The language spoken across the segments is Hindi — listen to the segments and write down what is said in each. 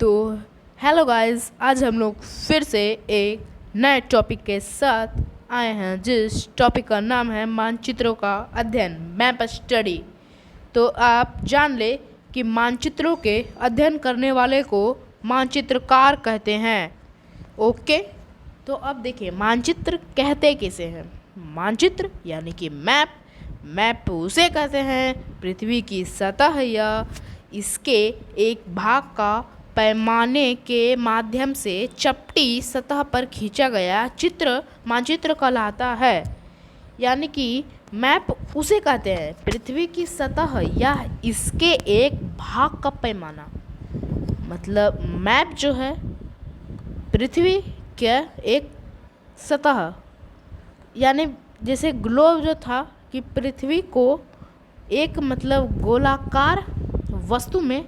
तो हेलो गाइस, आज हम लोग फिर से एक नए टॉपिक के साथ आए हैं जिस टॉपिक का नाम है मानचित्रों का अध्ययन, मैप स्टडी। तो आप जान ले कि मानचित्रों के अध्ययन करने वाले को मानचित्रकार कहते हैं। ओके, तो अब देखिए मानचित्र कहते किसे हैं। मानचित्र यानी कि मैप उसे कहते हैं पृथ्वी की सतह या इसके एक भाग का पैमाने के माध्यम से चपटी सतह पर खींचा गया चित्र मानचित्र कहलाता है। यानी कि मैप उसे कहते हैं पृथ्वी की सतह या इसके एक भाग का पैमाना। मतलब मैप जो है पृथ्वी के एक सतह, यानी जैसे ग्लोब जो था कि पृथ्वी को एक मतलब गोलाकार वस्तु में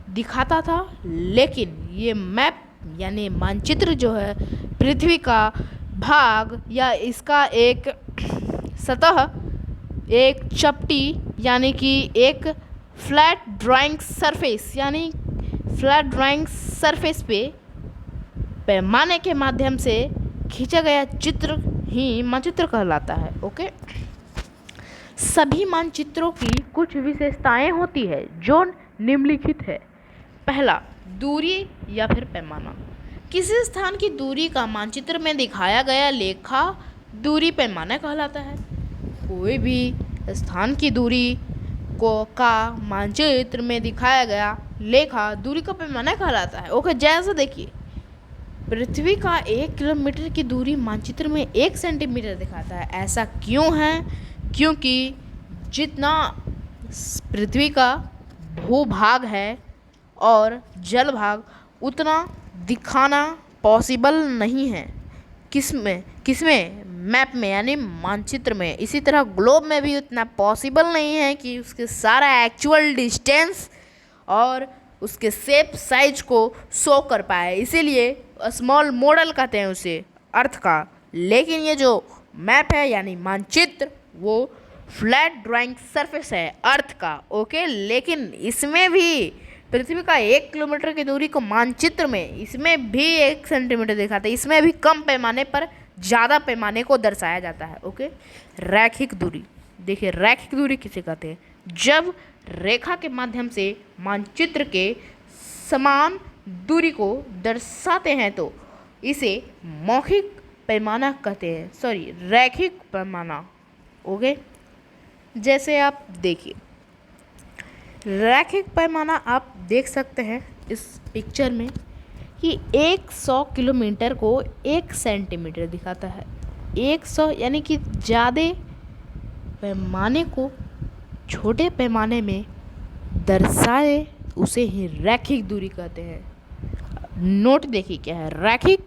दिखाता था, लेकिन ये मैप यानी मानचित्र जो है पृथ्वी का भाग या इसका एक सतह, एक चपटी यानी कि एक फ्लैट ड्राइंग सरफेस यानी फ्लैट ड्राइंग सरफेस पे पैमाने के माध्यम से खींचा गया चित्र ही मानचित्र कहलाता है। ओके, सभी मानचित्रों की कुछ विशेषताएं होती है जो निम्नलिखित है। पहला, दूरी या फिर पैमाना। किसी स्थान की दूरी का मानचित्र में दिखाया गया लेखा दूरी पैमाना कहलाता है। कोई भी स्थान की दूरी का मानचित्र में दिखाया गया लेखा दूरी का पैमाना कहलाता है। ओके, जैसे देखिए पृथ्वी का 1 किलोमीटर की दूरी मानचित्र में 1 सेंटीमीटर दिखाता है। ऐसा क्यों है? क्योंकि जितना पृथ्वी का भूभाग है और जल भाग उतना दिखाना पॉसिबल नहीं है। किसमें मैप में यानी मानचित्र में। इसी तरह ग्लोब में भी उतना पॉसिबल नहीं है कि उसके सारा एक्चुअल डिस्टेंस और उसके शेप साइज को शो कर पाए, इसीलिए स्मॉल मॉडल कहते हैं उसे अर्थ का। लेकिन ये जो मैप है यानी मानचित्र वो फ्लैट ड्राइंग सरफेस है अर्थ का। ओके, लेकिन इसमें भी पृथ्वी का 1 किलोमीटर की दूरी को मानचित्र में इसमें भी 1 सेंटीमीटर दिखाता है। इसमें भी कम पैमाने पर ज़्यादा पैमाने को दर्शाया जाता है। ओके, रैखिक दूरी। देखिए रैखिक दूरी किसे कहते हैं? जब रेखा के माध्यम से मानचित्र के समान दूरी को दर्शाते हैं तो इसे मौखिक पैमाना कहते हैं, रैखिक पैमाना। ओके, जैसे आप देखिए रैखिक पैमाना आप देख सकते हैं इस पिक्चर में कि 100 किलोमीटर को 1 सेंटीमीटर दिखाता है। 100 यानी कि ज़्यादा पैमाने को छोटे पैमाने में दर्शाए उसे ही रैखिक दूरी कहते हैं। नोट देखिए क्या है, रैखिक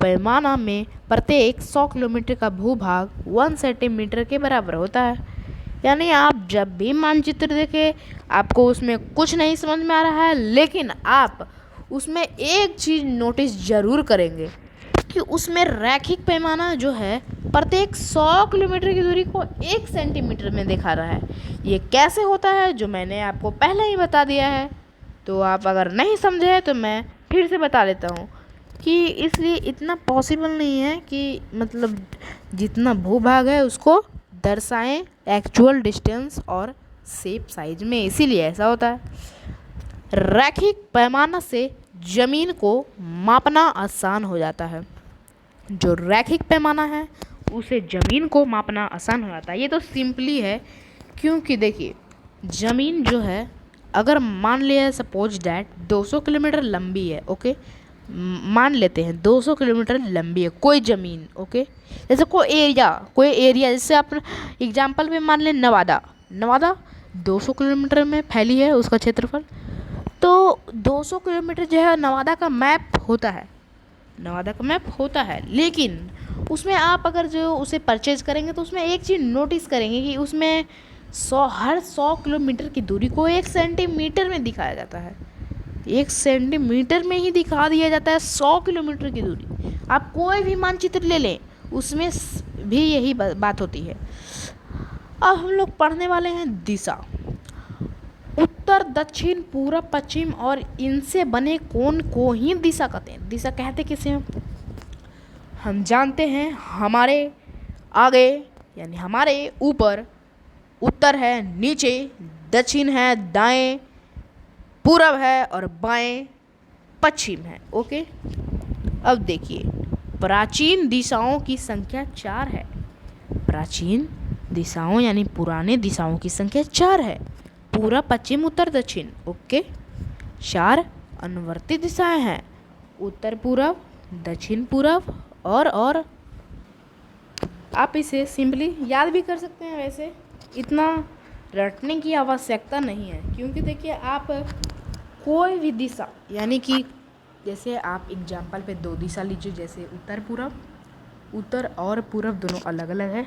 पैमाना में प्रत्येक 100 किलोमीटर का भूभाग 1 सेंटीमीटर के बराबर होता है। यानी आप जब भी मानचित्र देखें आपको उसमें कुछ नहीं समझ में आ रहा है, लेकिन आप उसमें एक चीज़ नोटिस ज़रूर करेंगे कि उसमें रैखिक पैमाना जो है प्रत्येक 100 किलोमीटर की दूरी को 1 सेंटीमीटर में दिखा रहा है। ये कैसे होता है जो मैंने आपको पहले ही बता दिया है, तो आप अगर नहीं समझे तो मैं फिर से बता देता हूँ कि इसलिए इतना पॉसिबल नहीं है कि मतलब जितना भूभाग है उसको दर्शाएं एक्चुअल डिस्टेंस और शेप साइज में, इसीलिए ऐसा होता है। रैखिक पैमाना से ज़मीन को मापना आसान हो जाता है। जो रैखिक पैमाना है उसे ज़मीन को मापना आसान हो जाता है। ये तो सिंपली है, क्योंकि देखिए ज़मीन जो है अगर मान लिया सपोज डैट 200 किलोमीटर लंबी है। ओके, मान लेते हैं 200 किलोमीटर लंबी है कोई ज़मीन। ओके, जैसे कोई एरिया जैसे आप एग्जांपल में मान लें नवादा 200 किलोमीटर में फैली है उसका क्षेत्रफल। तो 200 किलोमीटर जो है नवादा का मैप होता है, लेकिन उसमें आप अगर जो उसे परचेज करेंगे तो उसमें एक चीज़ नोटिस करेंगे कि उसमें हर 100 किलोमीटर की दूरी को 1 सेंटीमीटर में दिखाया जाता है। 1 सेंटीमीटर में ही दिखा दिया जाता है 100 किलोमीटर की दूरी। आप कोई भी मानचित्र ले लें उसमें भी यही बात होती है। अब हम लोग पढ़ने वाले हैं दिशा। उत्तर, दक्षिण, पूरब, पश्चिम और इनसे बने कोण को ही दिशा कहते हैं। दिशा कहते किसे हम जानते हैं। हमारे आगे यानी हमारे ऊपर उत्तर है, नीचे दक्षिण है, दाएं पूरब है और बाएं पश्चिम है। ओके, अब देखिए प्राचीन दिशाओं की संख्या 4 है। प्राचीन दिशाओं यानी पुराने दिशाओं की संख्या 4 है। पूरब, पश्चिम, उत्तर, दक्षिण। ओके, 4 अनुवर्ती दिशाएं हैं, उत्तर पूरब, दक्षिण पूरब और आप इसे सिंपली याद भी कर सकते हैं। वैसे इतना रटने की आवश्यकता नहीं है, क्योंकि देखिए आप कोई भी दिशा यानी कि जैसे आप एग्जाम्पल पे 2 दिशा लीजिए, जैसे उत्तर पूरब, उत्तर और पूरब दोनों अलग अलग है।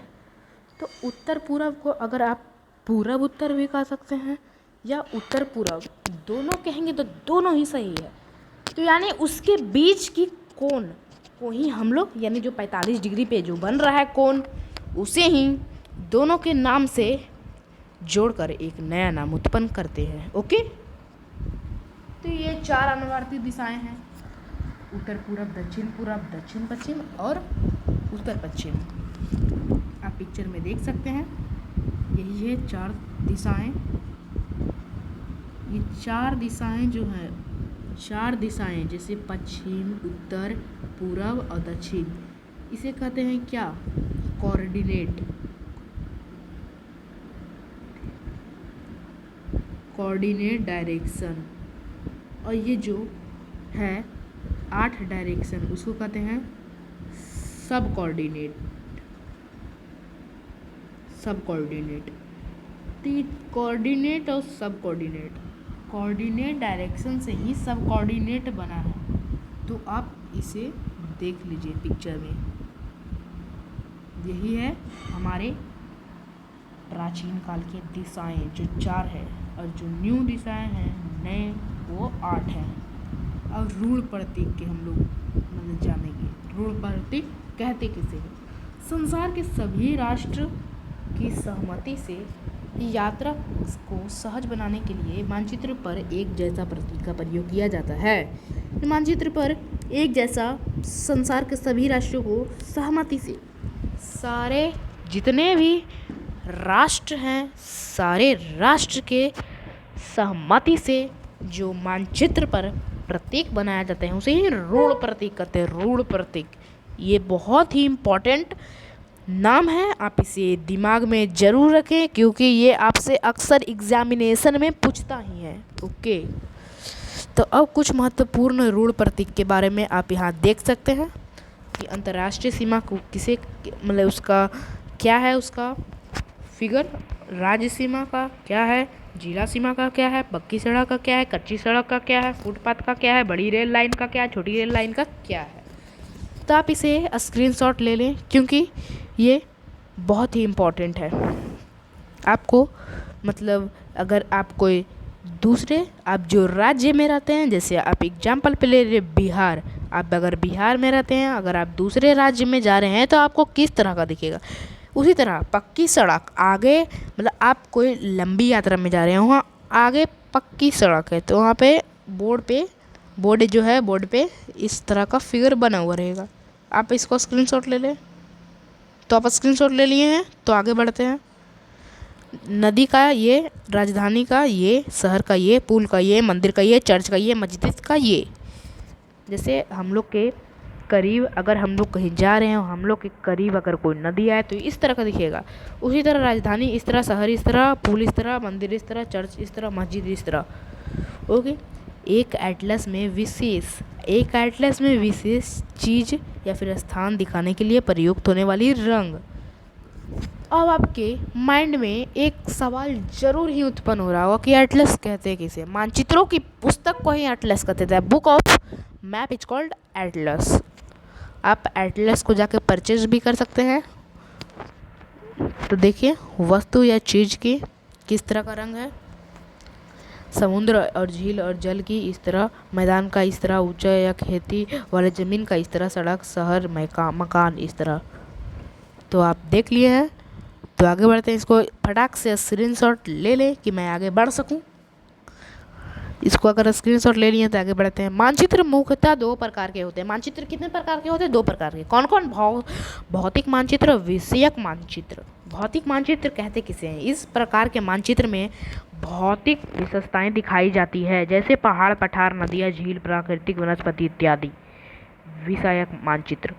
तो उत्तर पूरब को अगर आप पूरब उत्तर भी कह सकते हैं या उत्तर पूरब, दोनों कहेंगे तो दोनों ही सही है। तो यानी उसके बीच की कोण को ही हम लोग यानी जो 45 डिग्री पे जो बन रहा है कोण, उसे ही दोनों के नाम से जोड़कर एक नया नाम उत्पन्न करते हैं। ओके, तो ये 4 अनुवर्ती दिशाएं हैं, उत्तर पूरब, दक्षिण पश्चिम और उत्तर पश्चिम। आप पिक्चर में देख सकते हैं, यही है 4 दिशाएं। ये 4 दिशाएं जो है, 4 दिशाएं जैसे पश्चिम, उत्तर, पूरब और दक्षिण, इसे कहते हैं क्या? कोऑर्डिनेट। Coordinate direction. और ये जो है 8 डायरेक्शन, उसको कहते हैं सब कोऑर्डिनेट। सब कोऑर्डिनेट, तो ये कोऑर्डिनेट और सब कोऑर्डिनेट, कोऑर्डिनेट डायरेक्शन से ही सब कोऑर्डिनेट बना है। तो आप इसे देख लीजिए पिक्चर में, यही है हमारे प्राचीन काल की दिशाएं जो 4 है, और जो न्यू दिशाएं हैं नए वो 8 हैं। अब ऋण प्रतीक के हम लोग मतलब जानेंगे। ऋण प्रतीक कहते किसे हैं? संसार के सभी राष्ट्र की सहमति से यात्रा को सहज बनाने के लिए मानचित्र पर एक जैसा प्रतीक का प्रयोग किया जाता है। मानचित्र पर एक जैसा संसार के सभी राष्ट्रों को सहमति से, सारे जितने भी राष्ट्र हैं, सारे राष्ट्र के सहमति से जो मानचित्र पर प्रतीक बनाया जाता है उसे ही ऋण प्रतीक कहते हैं। ऋण प्रतीक ये बहुत ही इम्पोर्टेंट नाम है, आप इसे दिमाग में ज़रूर रखें, क्योंकि ये आपसे अक्सर एग्जामिनेशन में पूछता ही है। ओके, तो अब कुछ महत्वपूर्ण ऋण प्रतीक के बारे में आप यहाँ देख सकते हैं कि अंतर्राष्ट्रीय सीमा को किसे मतलब उसका क्या है, उसका फिगर, राज्य सीमा का क्या है, जिला सीमा का क्या है, पक्की सड़क का क्या है, कच्ची सड़क का क्या है, फुटपाथ का क्या है, बड़ी रेल लाइन का क्या है, छोटी रेल लाइन का क्या है। तो आप इसे स्क्रीनशॉट ले लें, क्योंकि ये बहुत ही इम्पोर्टेंट है। आपको मतलब अगर आप कोई दूसरे, आप जो राज्य में रहते हैं, जैसे आप एग्जाम्पल पे ले रहे बिहार, आप अगर बिहार में रहते हैं, अगर आप दूसरे राज्य में जा रहे हैं तो आपको किस तरह का दिखेगा। उसी तरह पक्की सड़क आगे, मतलब आप कोई लंबी यात्रा में जा रहे हैं, वहाँ आगे पक्की सड़क है, तो वहाँ पे बोर्ड जो है, बोर्ड पे इस तरह का फिगर बना हुआ रहेगा। आप इसको स्क्रीनशॉट ले लें। तो आप स्क्रीनशॉट ले लिए हैं, तो आगे बढ़ते हैं। नदी का ये, राजधानी का ये, शहर का ये, पुल का ये, मंदिर का ये, चर्च का ये, मस्जिद का ये। जैसे हम लोग के करीब अगर हम लोग कहीं जा रहे हैं, हम लोग के करीब अगर कोई नदी आए तो इस तरह का दिखेगा। उसी तरह राजधानी इस तरह, शहर इस तरह, पुल इस तरह, मंदिर इस तरह, चर्च इस तरह, मस्जिद इस तरह। ओके, एक एटलस में विशेष चीज़ या फिर स्थान दिखाने के लिए प्रयुक्त होने वाली रंग। अब आपके माइंड में एक सवाल जरूर ही उत्पन्न हो रहा होगा कि एटलस कहते हैं किसे? मानचित्रों की पुस्तक को ही एटलस कहते थे। Book of map is called Atlas. आप एटलस को जाके परचेज भी कर सकते हैं। तो देखिए वस्तु या चीज़ की किस तरह का रंग है, समुद्र और झील और जल की इस तरह, मैदान का इस तरह, ऊंचा या खेती वाले ज़मीन का इस तरह, सड़क, शहर, मकान इस तरह। तो आप देख लिए हैं, तो आगे बढ़ते हैं। इसको फटाक से स्क्रीनशॉट ले लें कि मैं आगे बढ़ सकूं। इसको अगर स्क्रीनशॉट ले लिए तो आगे बढ़ते हैं। मानचित्र मुख्यतः दो प्रकार के होते हैं। मानचित्र कितने प्रकार के होते हैं? दो प्रकार के। कौन कौन? भौतिक मानचित्र, विषयक मानचित्र। भौतिक मानचित्र कहते किसे हैं? इस प्रकार के मानचित्र में भौतिक विशेषताएं दिखाई जाती है, जैसे पहाड़, पठार, नदियाँ, झील, प्राकृतिक वनस्पति इत्यादि। विषयक मानचित्र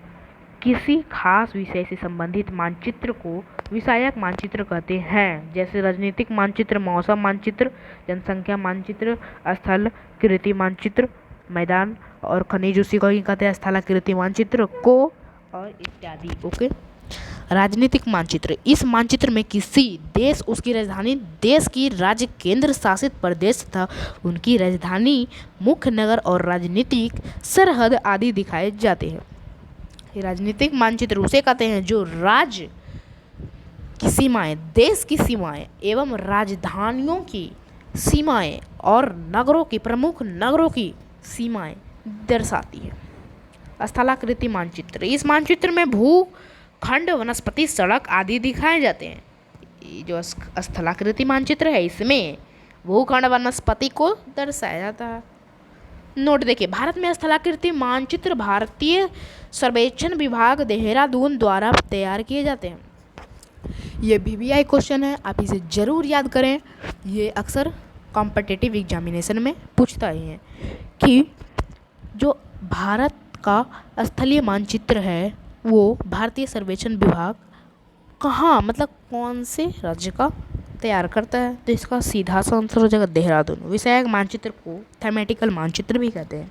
किसी खास विषय से संबंधित मानचित्र को विषयक मानचित्र कहते हैं, जैसे राजनीतिक मानचित्र, मौसम मानचित्र, जनसंख्या मानचित्र, स्थलाकृति मानचित्र, मैदान और खनिज उसी को ही कहते हैं स्थलाकृति मानचित्र को, और इत्यादि। ओके। राजनीतिक मानचित्र, इस मानचित्र में किसी देश, उसकी राजधानी, देश की राज्य, केंद्र शासित प्रदेश तथा उनकी राजधानी, मुख्य नगर और राजनीतिक सरहद आदि दिखाए जाते हैं। राजनीतिक मानचित्र उसे कहते हैं जो राज्य की सीमाएं, देश की सीमाएं एवं राजधानियों की सीमाएं और नगरों की, प्रमुख नगरों की सीमाएं दर्शाती है। स्थलाकृति मानचित्र, इस मानचित्र में भूखंड, वनस्पति, सड़क आदि दिखाए जाते हैं। ये जो स्थलाकृति मानचित्र है इसमें भूखंड, वनस्पति को दर्शाया जाता है। नोट देखिए, भारत में स्थलाकृति मानचित्र भारतीय सर्वेक्षण विभाग देहरादून द्वारा तैयार किए जाते हैं। ये VVI क्वेश्चन है, आप इसे जरूर याद करें। ये अक्सर कॉम्पिटिटिव एग्जामिनेशन में पूछता ही है कि जो भारत का स्थलीय मानचित्र है वो भारतीय सर्वेक्षण विभाग कहाँ, मतलब कौन से राज्य का तैयार करता है, तो इसका सीधा सा आंसर हो जाएगा देहरादून। विषयक मानचित्र को थेमेटिकल मानचित्र भी कहते हैं।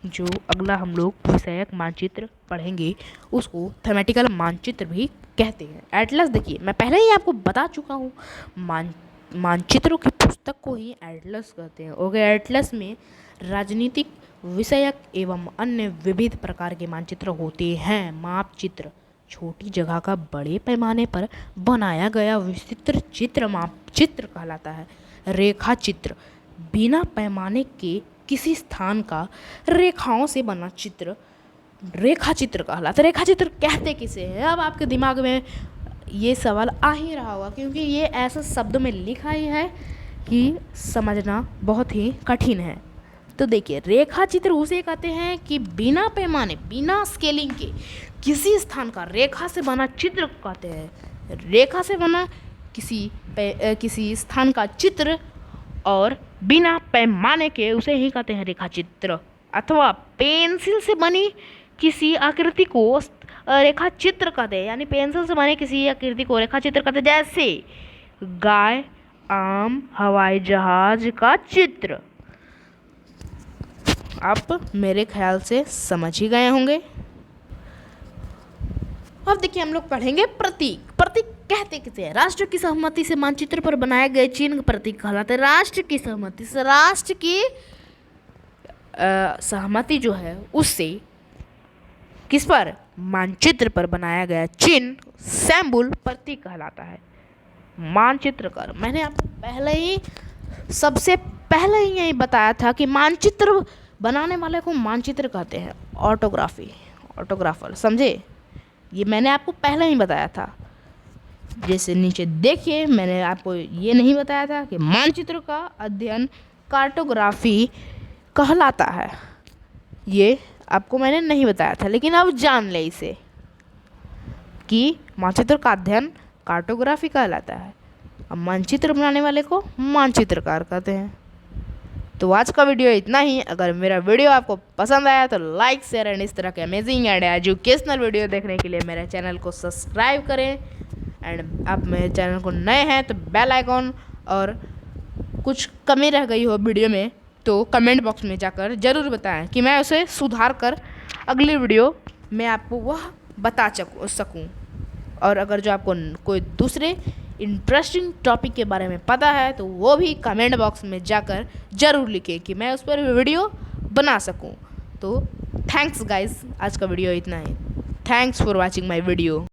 जो अगला हम लोग विषयक मानचित्र पढ़ेंगे उसको थेमेटिकल मानचित्र भी कहते हैं। एटलस देखिए, मैं पहले ही आपको बता चुका हूँ, मानचित्रों की पुस्तक को ही एटलस कहते हैं। ओके। एटलस में राजनीतिक, विषयक एवं अन्य विविध प्रकार के मानचित्र होते हैं। मापचित्र, छोटी जगह का बड़े पैमाने पर बनाया गया विचित्र चित्र मापचित्र कहलाता है। रेखा चित्र, बिना पैमाने के किसी स्थान का रेखाओं से बना चित्र रेखा चित्र कहलाता है। रेखा चित्र कहते किसे हैं? अब आपके दिमाग में ये सवाल आ ही रहा होगा, क्योंकि ये ऐसे शब्दों में लिखा ही है कि समझना बहुत ही कठिन है। तो देखिए, रेखा चित्र उसे कहते हैं कि बिना पैमाने, बिना स्केलिंग के किसी स्थान का रेखा से बना चित्र कहते हैं। रेखा से बना किसी स्थान का चित्र और बिना पैमाने के उसे ही कहते हैं रेखा चित्र। अथवा पेंसिल से बनी किसी आकृति को रेखा चित्र कहते हैं, यानी पेंसिल से बने किसी आकृति को रेखा चित्र कहते हैं, जैसे गाय, आम, हवाई जहाज का चित्र। आप मेरे ख्याल से समझ ही गए होंगे। अब देखिए, हम लोग पढ़ेंगे प्रतीक। प्रतीक कहते किसे हैं? राष्ट्र की सहमति से मानचित्र पर बनाए गए चिन्ह प्रतीक कहलाते हैं। राष्ट्र की सहमति से, राष्ट्र की सहमति जो है उससे किस पर? मानचित्र पर बनाया गया चिन्ह, सिंबल, प्रतीक कहलाता है। मानचित्रकार, मैंने आपको पहले ही, सबसे पहले ही यही बताया था कि मानचित्र बनाने वाले को मानचित्र कहते हैं। ऑटोग्राफर, समझे? ये मैंने आपको पहले ही बताया था। जैसे नीचे देखिए, मैंने आपको ये नहीं बताया था कि मानचित्र का अध्ययन कार्टोग्राफी कहलाता है। ये आपको मैंने नहीं बताया था, लेकिन अब जान ले इसे कि मानचित्र का अध्ययन कार्टोग्राफी कहलाता है। अब मानचित्र बनाने वाले को मानचित्रकार कहते हैं। तो आज का वीडियो इतना ही। अगर मेरा वीडियो आपको पसंद आया तो लाइक, शेयर एंड इस तरह के अमेजिंग एंड एजुकेशनल वीडियो देखने के लिए मेरे चैनल को सब्सक्राइब करें। एंड आप मेरे चैनल को नए हैं तो बेल आइकॉन, और कुछ कमी रह गई हो वीडियो में तो कमेंट बॉक्स में जाकर ज़रूर बताएं कि मैं उसे सुधार कर अगली वीडियो में आपको वह बता सकूँ। और अगर जो आपको कोई दूसरे इंटरेस्टिंग टॉपिक के बारे में पता है तो वो भी कमेंट बॉक्स में जाकर ज़रूर लिखें कि मैं उस पर वीडियो बना सकूं। तो थैंक्स गाइस, आज का वीडियो इतना ही। Thanks for watching my video.